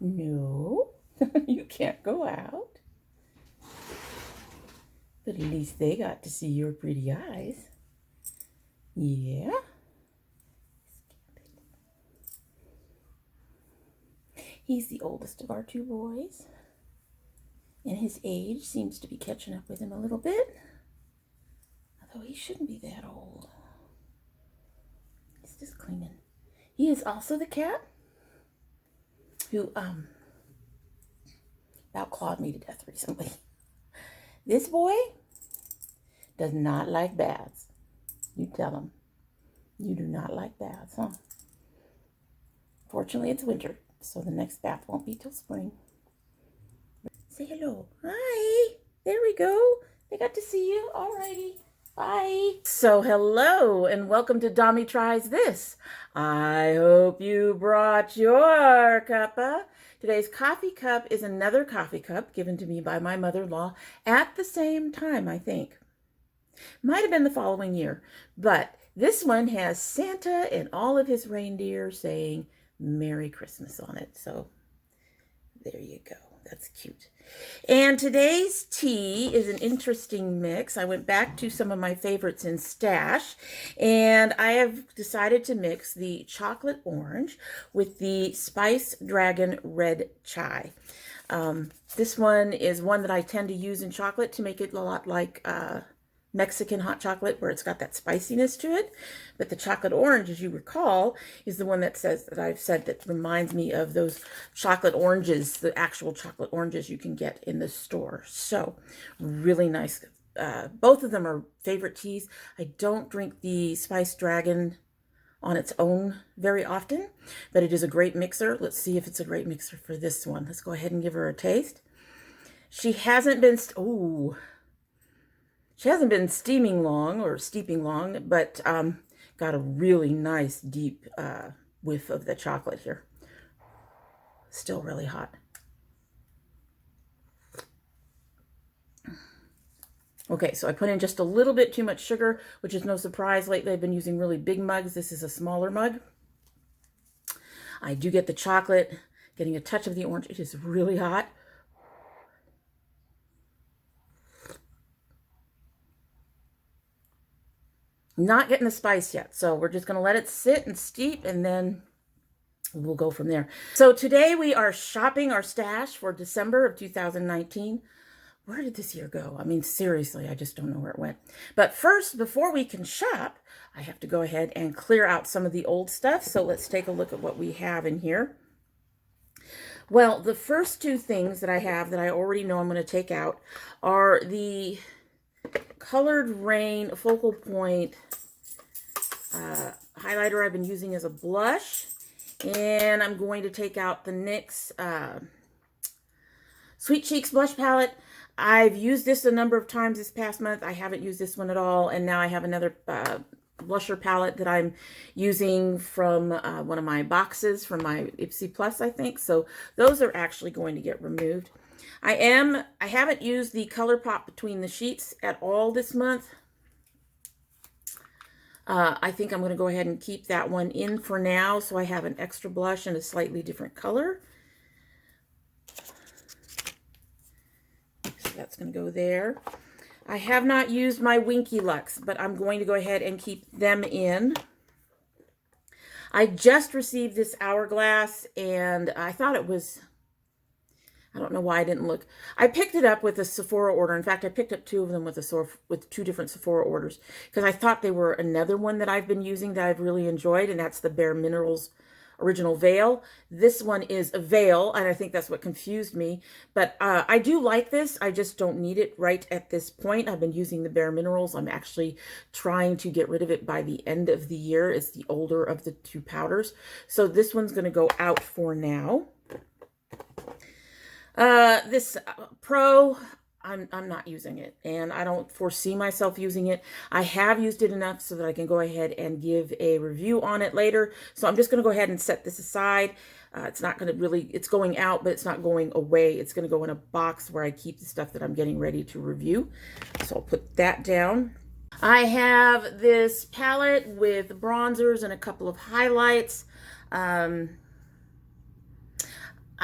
No, you can't go out. But at least they got to see your pretty eyes. Yeah. He's the oldest of our two boys, and his age seems to be catching up with him a little bit, although he shouldn't be that old. He's just cleaning. He is also the cat who about clawed me to death recently. This boy does not like baths. You tell him. You do not like baths, huh? Fortunately, it's winter, so the next bath won't be till spring. Say hello. Hi. There we go. They got to see you. Alrighty. Bye. So hello and welcome to domytriesthis. I hope you brought your cuppa. Today's coffee cup is another coffee cup given to me by my mother-in-law at the same time, I think. Might have been the following year, but this one has Santa and all of his reindeer saying Merry Christmas on it. So there you go. That's cute. And today's tea is an interesting mix. I went back to some of my favorites in Stash, and I have decided to mix the chocolate orange with the Spice Dragon red chai. This one is one that I tend to use in chocolate to make it a lot like Mexican hot chocolate, where it's got that spiciness to it. But the chocolate orange, as you recall, is the one that I've said that reminds me of those chocolate oranges, the actual chocolate oranges you can get in the store. So really nice. Both of them are favorite teas. I don't drink the Spice Dragon on its own very often, but it is a great mixer. Let's see if it's a great mixer for this one. Let's go ahead and give her a taste. She hasn't been, she hasn't been steaming long or steeping long, but got a really nice deep whiff of the chocolate here. Still really hot. Okay, so I put in just a little bit too much sugar, which is no surprise. Lately I've been using really big mugs. This is a smaller mug. I do get the chocolate, getting a touch of the orange. It is really hot. Not getting the spice yet, so we're just going to let it sit and steep, and then we'll go from there. So today we are shopping our stash for December of 2019. Where did this year go? I mean, seriously, I just don't know where it went. But first, before we can shop, I have to go ahead and clear out some of the old stuff. So let's take a look at what we have in here. Well, the first two things that I have that I already know I'm going to take out are the Colored Rain Focal Point highlighter I've been using as a blush. And I'm going to take out the NYX Sweet Cheeks blush palette. I've used this a number of times this past month. I haven't used this one at all. And now I have another blusher palette that I'm using from one of my boxes from my Ipsy Plus, I think. So those are actually going to get removed. I haven't used the ColourPop Between the Sheets at all this month. I think I'm going to go ahead and keep that one in for now, so I have an extra blush in a slightly different color. So that's going to go there. I have not used my Winky Lux, but I'm going to go ahead and keep them in. I just received this Hourglass, and I thought it was... I don't know why I didn't look. I picked it up with a Sephora order. In fact, I picked up two of them with two different Sephora orders because I thought they were another one that I've been using that I've really enjoyed, and that's the BareMinerals Original Veil. This one is a veil, and I think that's what confused me. But I do like this. I just don't need it right at this point. I've been using the BareMinerals. I'm actually trying to get rid of it by the end of the year. It's the older of the two powders. So this one's going to go out for now. This Pro, I'm not using it, and I don't foresee myself using it. I have used it enough so that I can go ahead and give a review on it later. So I'm just going to go ahead and set this aside. It's not going to really, it's going out, but it's not going away. It's going to go in a box where I keep the stuff that I'm getting ready to review. So I'll put that down. I have this palette with bronzers and a couple of highlights.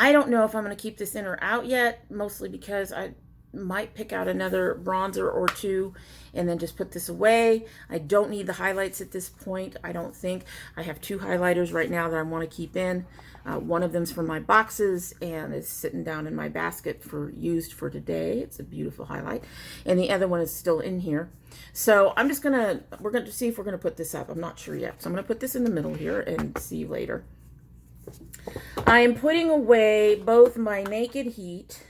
I don't know if I'm going to keep this in or out yet, mostly because I might pick out another bronzer or two and then just put this away. I don't need the highlights at this point, I don't think. I have 2 highlighters right now that I want to keep in. One of them's from my boxes and is sitting down in my basket for used for today. It's a beautiful highlight. And the other one is still in here. So I'm just we're going to see if we're going to put this up. I'm not sure yet. So I'm going to put this in the middle here and see you later. I am putting away both my Naked Heat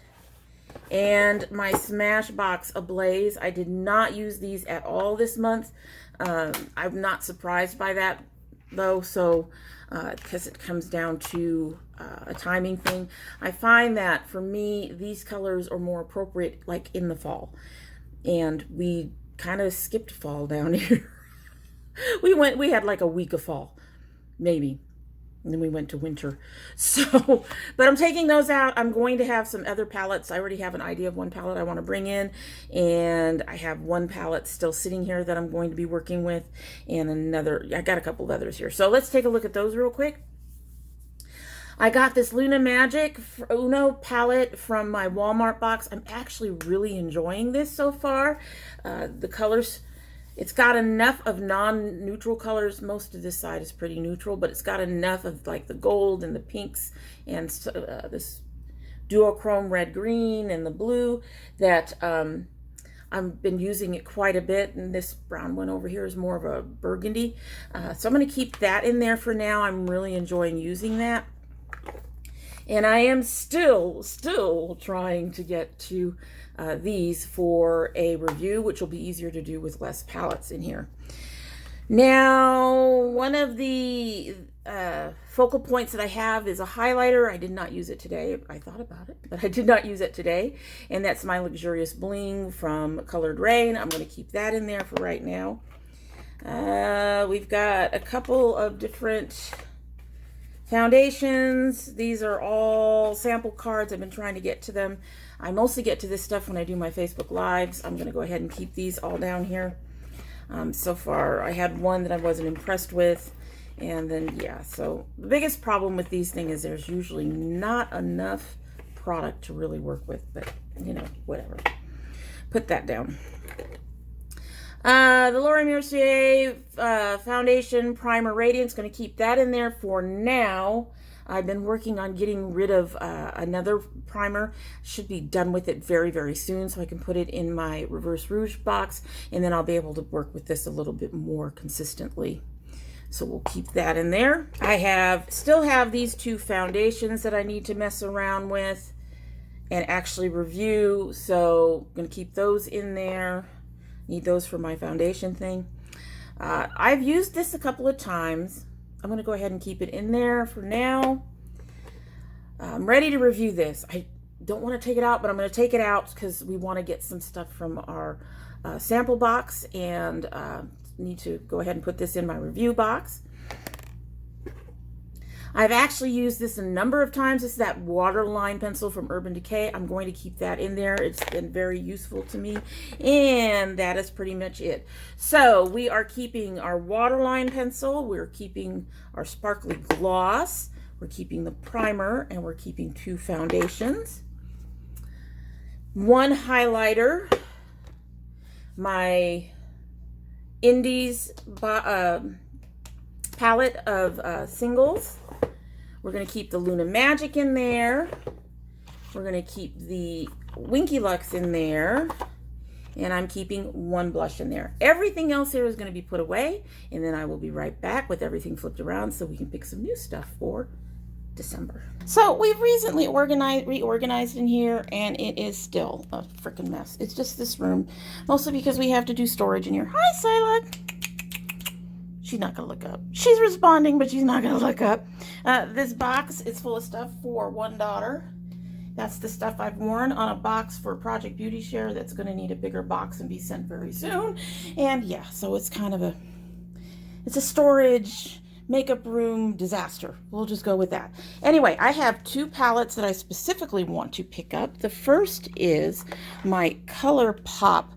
and my Smashbox Ablaze. I did not use these at all this month. I'm not surprised by that though, so because it comes down to a timing thing. I find that for me, these colors are more appropriate like in the fall, and we kind of skipped fall down here. we had like a week of fall, maybe. And then we went to winter. So, but I'm taking those out. I'm going to have some other palettes. I already have an idea of one palette I want to bring in. And I have one palette still sitting here that I'm going to be working with. And another, I got a couple of others here. So let's take a look at those real quick. I got this Luna Magic Uno palette from my Walmart box. I'm actually really enjoying this so far. The colors... It's got enough of non-neutral colors. Most of this side is pretty neutral, but it's got enough of like the gold and the pinks and this duochrome red green and the blue that I've been using it quite a bit. And this brown one over here is more of a burgundy. So I'm going to keep that in there for now. I'm really enjoying using that. And I am still trying to get to these for a review, which will be easier to do with less palettes in here. Now, one of the focal points that I have is a highlighter. I did not use it today. I thought about it, but I did not use it today. And that's my Luxurious Bling from Colored Rain. I'm going to keep that in there for right now. We've got a couple of different foundations. These are all sample cards. I've been trying to get to them. I mostly get to this stuff when I do my Facebook Lives. I'm going to go ahead and keep these all down here. So far, I had one that I wasn't impressed with. And then, yeah, so the biggest problem with these things is there's usually not enough product to really work with. But, you know, whatever. Put that down. The Laura Mercier Foundation Primer Radiance, going to keep that in there for now. I've been working on getting rid of another primer. Should be done with it very, very soon, so I can put it in my Reverse Rouge box, and then I'll be able to work with this a little bit more consistently. So we'll keep that in there. I still have these 2 foundations that I need to mess around with and actually review, so I'm going to keep those in there. Need those for my foundation thing. I've used this a couple of times. I'm going to go ahead and keep it in there for now. I'm ready to review this. I don't want to take it out, but I'm going to take it out because we want to get some stuff from our sample box, and need to go ahead and put this in my review box. I've actually used this a number of times. This is that waterline pencil from Urban Decay. I'm going to keep that in there. It's been very useful to me. And that is pretty much it. So we are keeping our waterline pencil. We're keeping our sparkly gloss. We're keeping the primer. And we're keeping 2 foundations. 1 highlighter. My Indies palette of singles. We're going to keep the Luna Magic in there. We're going to keep the Winky Lux in there. And I'm keeping 1 blush in there. Everything else here is going to be put away. And then I will be right back with everything flipped around so we can pick some new stuff for December. So we've recently reorganized in here, and it is still a freaking mess. It's just this room. Mostly because we have to do storage in here. Hi, Sila. She's not going to look up. She's responding, but she's not going to look up. This box is full of stuff for one daughter. That's the stuff I've worn on a box for Project Beauty Share that's going to need a bigger box and be sent very soon. And yeah, so it's kind of it's a storage makeup room disaster. We'll just go with that. Anyway, I have 2 palettes that I specifically want to pick up. The first is my Color Pop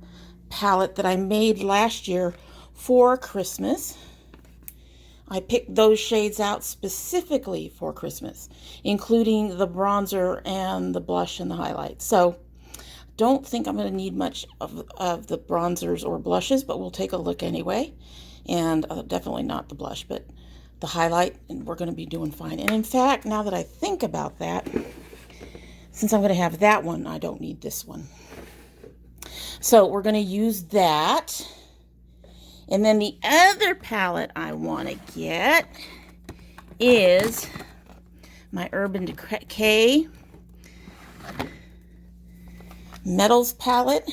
palette that I made last year for Christmas. I picked those shades out specifically for Christmas, including the bronzer and the blush and the highlight. So don't think I'm going to need much of the bronzers or blushes, but we'll take a look anyway. And definitely not the blush, but the highlight, and we're going to be doing fine. And in fact, now that I think about that, since I'm going to have that one, I don't need this one. So we're going to use that. And then the other palette I want to get is my Urban Decay Metals palette.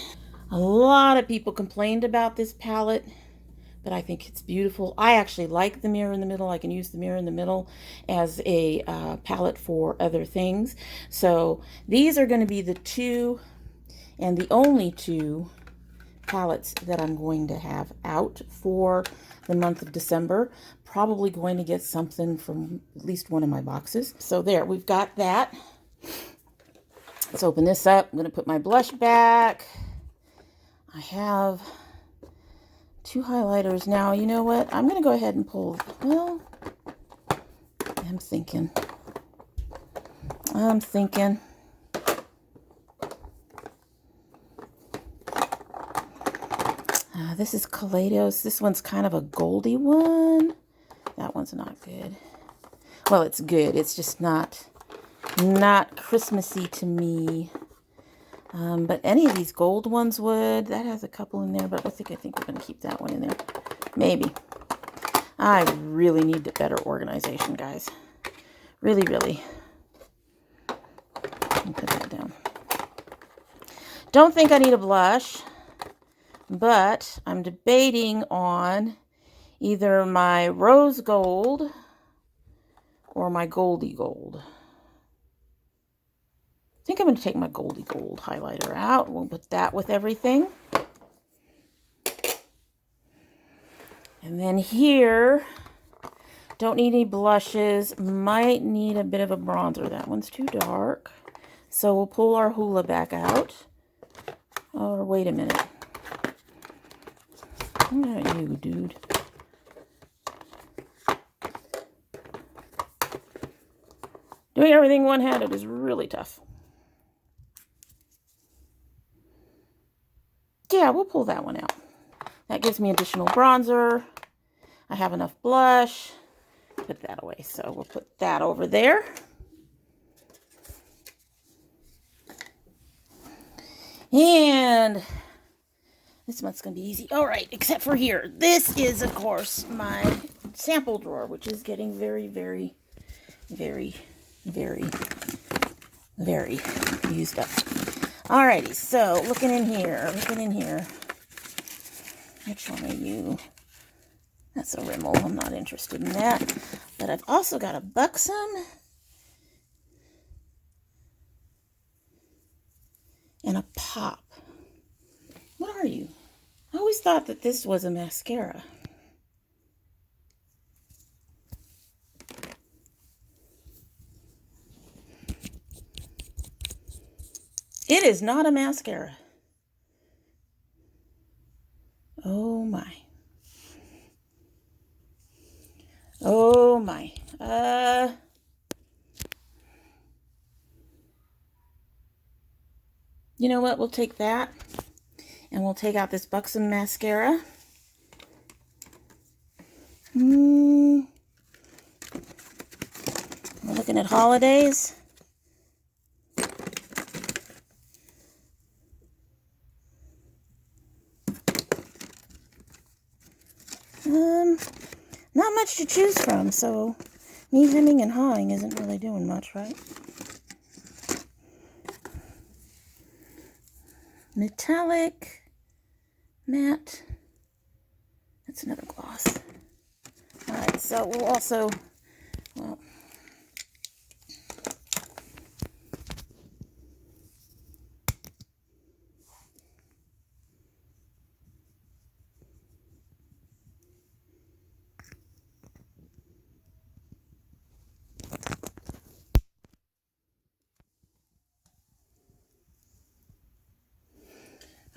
A lot of people complained about this palette, but I think it's beautiful. I actually like the mirror in the middle. I can use the mirror in the middle as a palette for other things. So these are going to be the two and the only two palettes that I'm going to have out for the month of December. Probably going to get something from at least one of my boxes. So there, we've got that. Let's open this up. I'm going to put my blush back. I have two highlighters now. You know what? I'm going to go ahead and pull, well, I'm thinking. This is Kaleidos. This one's kind of a goldy one. That one's not good. Well, it's good. It's just not Christmassy to me. But any of these gold ones would. That has a couple in there, but I think we're going to keep that one in there. Maybe. I really need better organization, guys. Really, really. Let me put that down. Don't think I need a blush. But I'm debating on either my rose gold or my Goldie Gold. I think I'm going to take my Goldie Gold highlighter out. We'll put that with everything. And then here, don't need any blushes. Might need a bit of a bronzer. That one's too dark. So we'll pull our Hoola back out. Or wait a minute. What about you, dude? Doing everything one-handed is really tough. Yeah, we'll pull that one out. That gives me additional bronzer. I have enough blush. Put that away. So we'll put that over there. And this month's going to be easy. All right, except for here. This is, of course, my sample drawer, which is getting very, very, very, very, very used up. Alrighty, so looking in here. Which one are you? That's a Rimmel. I'm not interested in that. But I've also got a Buxom and a Pop. What are you? I always thought that this was a mascara. It is not a mascara. Oh my. Oh my. You know what? We'll take that. And we'll take out this Buxom mascara. We're looking at holidays. Not much to choose from, so me hemming and hawing isn't really doing much, right? Metallic, matte. That's another gloss. All right, so we'll also, well,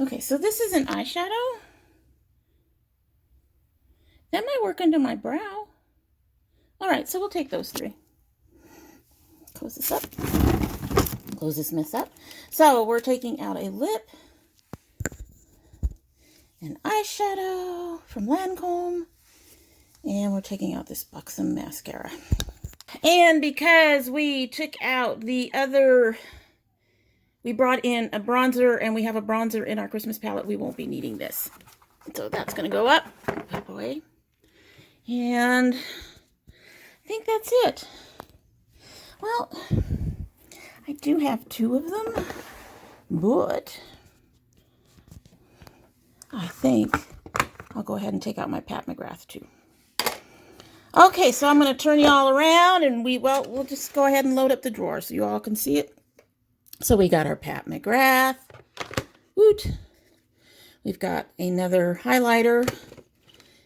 okay, so this is an eyeshadow. That might work under my brow. All right, so we'll take those 3. Close this up. Close this mess up. So we're taking out a lip, an eyeshadow from Lancome, and we're taking out this Buxom mascara. And because we took out the other, we brought in a bronzer, and we have a bronzer in our Christmas palette, we won't be needing this. So that's going to go up. Put away. And I think that's it. Well, I do have 2 of them, but I think I'll go ahead and take out my Pat McGrath too. Okay, so I'm going to turn you all around, and we'll just go ahead and load up the drawer so you all can see it. So we got our Pat McGrath. Woot. We've got another highlighter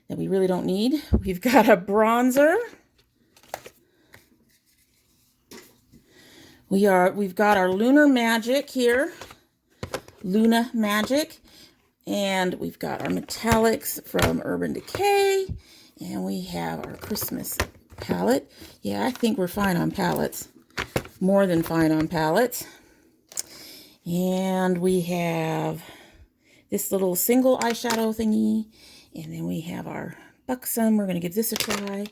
that we really don't need. We've got a bronzer. We've got our Lunar Magic here. Luna Magic. And we've got our metallics from Urban Decay. And we have our Christmas palette. Yeah, I think we're fine on palettes. More than fine on palettes. And we have this little single eyeshadow thingy. And then we have our Buxom. We're going to give this a try.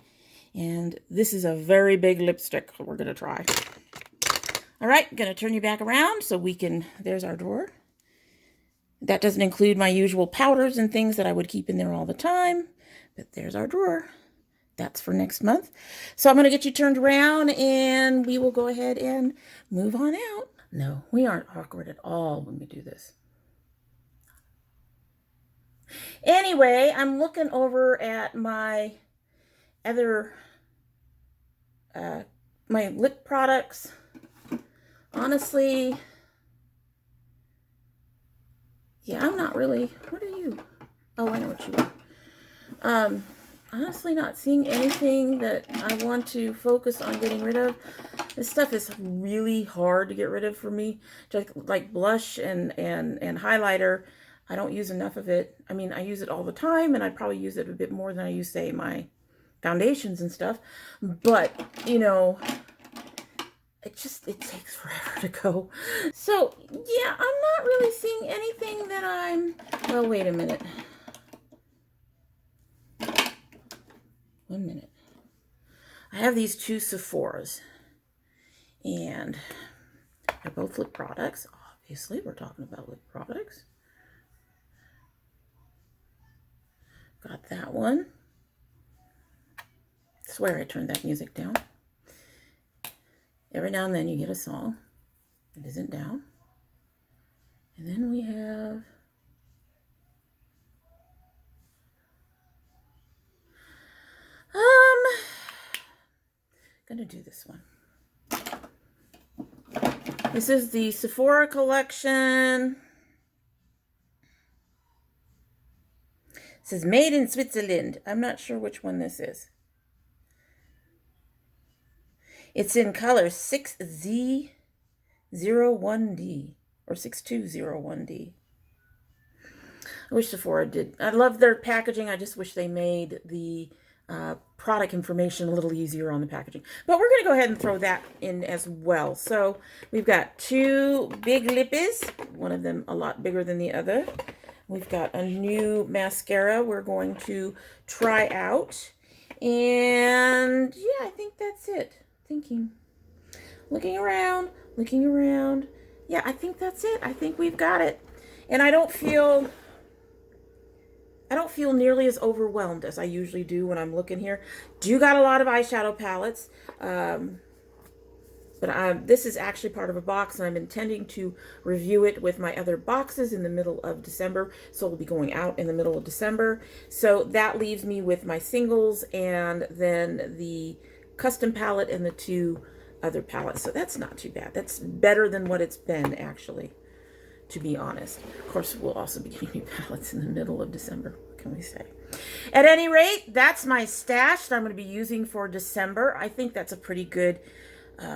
And this is a very big lipstick we're going to try. All right, going to turn you back around so we can, there's our drawer. That doesn't include my usual powders and things that I would keep in there all the time. But there's our drawer. That's for next month. So I'm going to get you turned around and we will go ahead and move on out. No, we aren't awkward at all when we do this. Anyway, I'm looking over at my other, my lip products. Honestly, yeah, I'm not really, what are you? Oh, I know what you are. Honestly not seeing anything that I want to focus on getting rid of. This stuff is really hard to get rid of for me. Just like blush and highlighter, I don't use enough of it. I mean, I use it all the time, and I probably use it a bit more than I use, say, my foundations and stuff. But, you know, it takes forever to go. So, yeah, I'm not really seeing anything that I'm... Well, wait a minute. 1 minute. I have these 2 Sephoras. And they're both lip products. Obviously, we're talking about lip products. Got that one. I swear I turned that music down. Every now and then you get a song that isn't down. And then we have gonna do this one. This is the Sephora collection. It says made in Switzerland. I'm not sure which one this is. It's in color 6Z01D or 6201D. I wish Sephora did. I love their packaging. I just wish they made the product information a little easier on the packaging. But we're going to go ahead and throw that in as well. So we've got 2 big lippies. One of them a lot bigger than the other. We've got a new mascara we're going to try out. And yeah, I think that's it. Thinking. Looking around. Looking around. Yeah, I think that's it. I think we've got it. And I don't feel nearly as overwhelmed as I usually do when I'm looking here. Do got a lot of eyeshadow palettes. But this is actually part of a box, and I'm intending to review it with my other boxes in the middle of December. So we'll be going out in the middle of December. So that leaves me with my singles and then the custom palette and the 2 other palettes. So that's not too bad. That's better than what it's been, actually, to be honest. Of course, we'll also be getting new palettes in the middle of December. What can we say? At any rate, that's my stash that I'm going to be using for December. I think that's a pretty good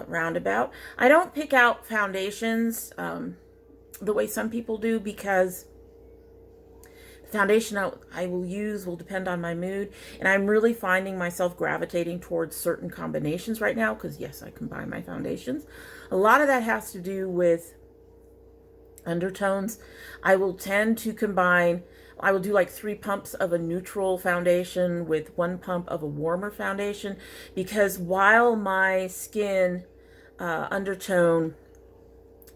roundabout. I don't pick out foundations the way some people do, because Foundation I will use will depend on my mood, and I'm really finding myself gravitating towards certain combinations right now because, yes, I combine my foundations. A lot of that has to do with undertones. I will tend to combine, I will do like 3 pumps of a neutral foundation with 1 pump of a warmer foundation, because while my skin undertone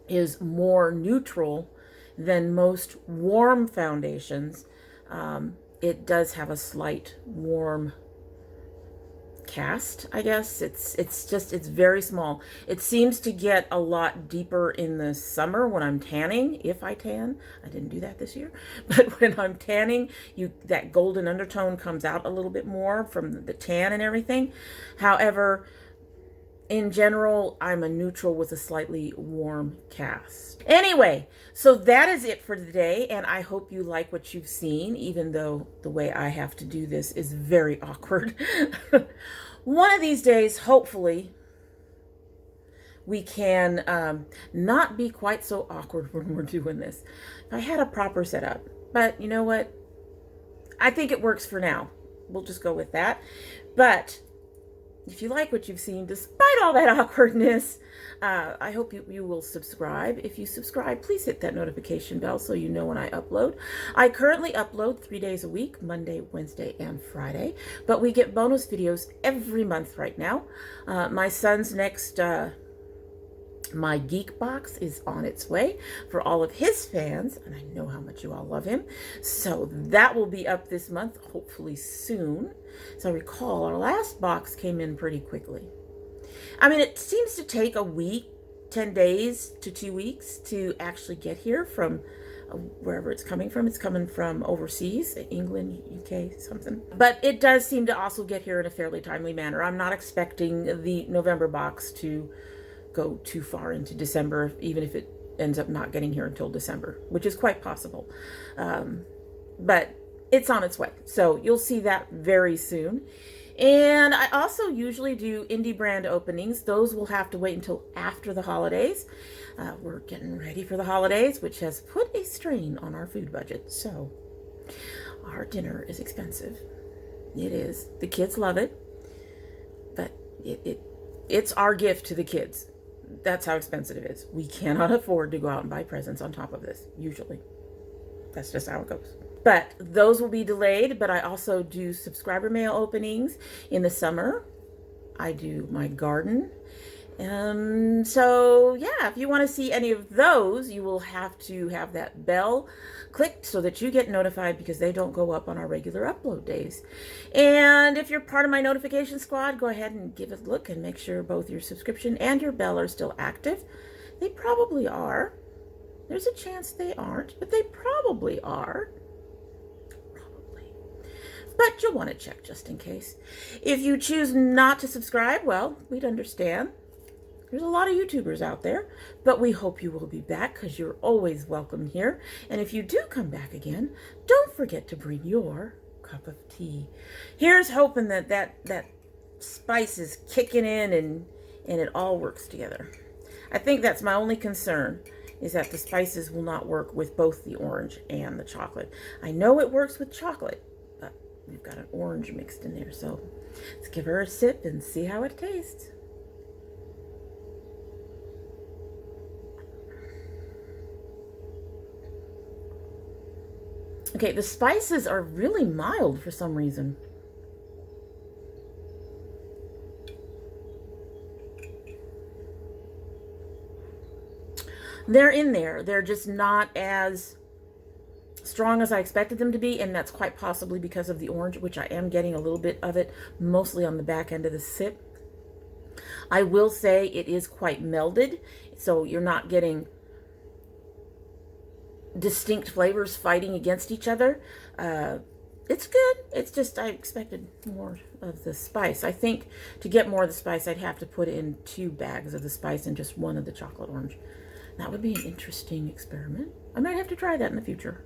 is more neutral than most warm foundations, it does have a slight warm cast, I guess. It's very small. It seems to get a lot deeper in the summer when I'm tanning, if I tan. I didn't do that this year. But when I'm tanning, that golden undertone comes out a little bit more from the tan and everything. However, in general, I'm a neutral with a slightly warm cast. Anyway, so that is it for today, and I hope you like what you've seen, even though the way I have to do this is very awkward. One of these days, hopefully, we can not be quite so awkward when we're doing this. If I had a proper setup, but you know what? I think it works for now. We'll just go with that. But if you like what you've seen, despite all that awkwardness, I hope you will subscribe. If you subscribe, please hit that notification bell so you know when I upload. I currently upload 3 days a week, Monday, Wednesday, and Friday, but we get bonus videos every month right now. My son's next My Geek Box is on its way for all of his fans, and I know how much you all love him. So that will be up this month, hopefully soon. So I recall our last box came in pretty quickly. I mean, it seems to take a week, 10 days to 2 weeks to actually get here from wherever it's coming from. It's coming from overseas, England, UK, something. But it does seem to also get here in a fairly timely manner. I'm not expecting the November box to go too far into December, even if it ends up not getting here until December, which is quite possible. But it's on its way. So you'll see that very soon. And I also usually do indie brand openings. Those will have to wait until after the holidays. We're getting ready for the holidays, which has put a strain on our food budget. So our dinner is expensive. It is. The kids love it, but it's our gift to the kids. That's how expensive it is. We cannot afford to go out and buy presents on top of this, usually. That's just how it goes. But those will be delayed, but I also do subscriber mail openings in the summer. I do my garden. So yeah, if you want to see any of those, you will have to have that bell clicked so that you get notified, because they don't go up on our regular upload days. And if you're part of my notification squad, go ahead and give it a look and make sure both your subscription and your bell are still active. They probably are. There's a chance they aren't, but they probably are. But you'll want to check just in case. If you choose not to subscribe, well, we'd understand. There's a lot of YouTubers out there, but we hope you will be back, because you're always welcome here. And if you do come back again, don't forget to bring your cup of tea. Here's hoping that spice is kicking in and it all works together. I think that's my only concern, is that the spices will not work with both the orange and the chocolate. I know it works with chocolate, but we've got an orange mixed in there. So let's give her a sip and see how it tastes. Okay, the spices are really mild for some reason. They're in there. They're just not as strong as I expected them to be, and that's quite possibly because of the orange, which I am getting a little bit of it, mostly on the back end of the sip. I will say it is quite melded, so you're not getting distinct flavors fighting against each other. It's good. It's just I expected more of the spice. I think to get more of the spice, I'd have to put in 2 bags of the spice and just 1 of the chocolate orange. That would be an interesting experiment. I might have to try that in the future.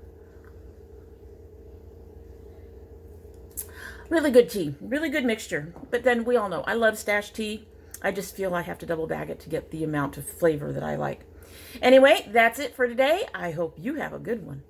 Really good tea. Really good mixture. But then we all know I love stash tea. I just feel I have to double bag it to get the amount of flavor that I like. Anyway, that's it for today. I hope you have a good one.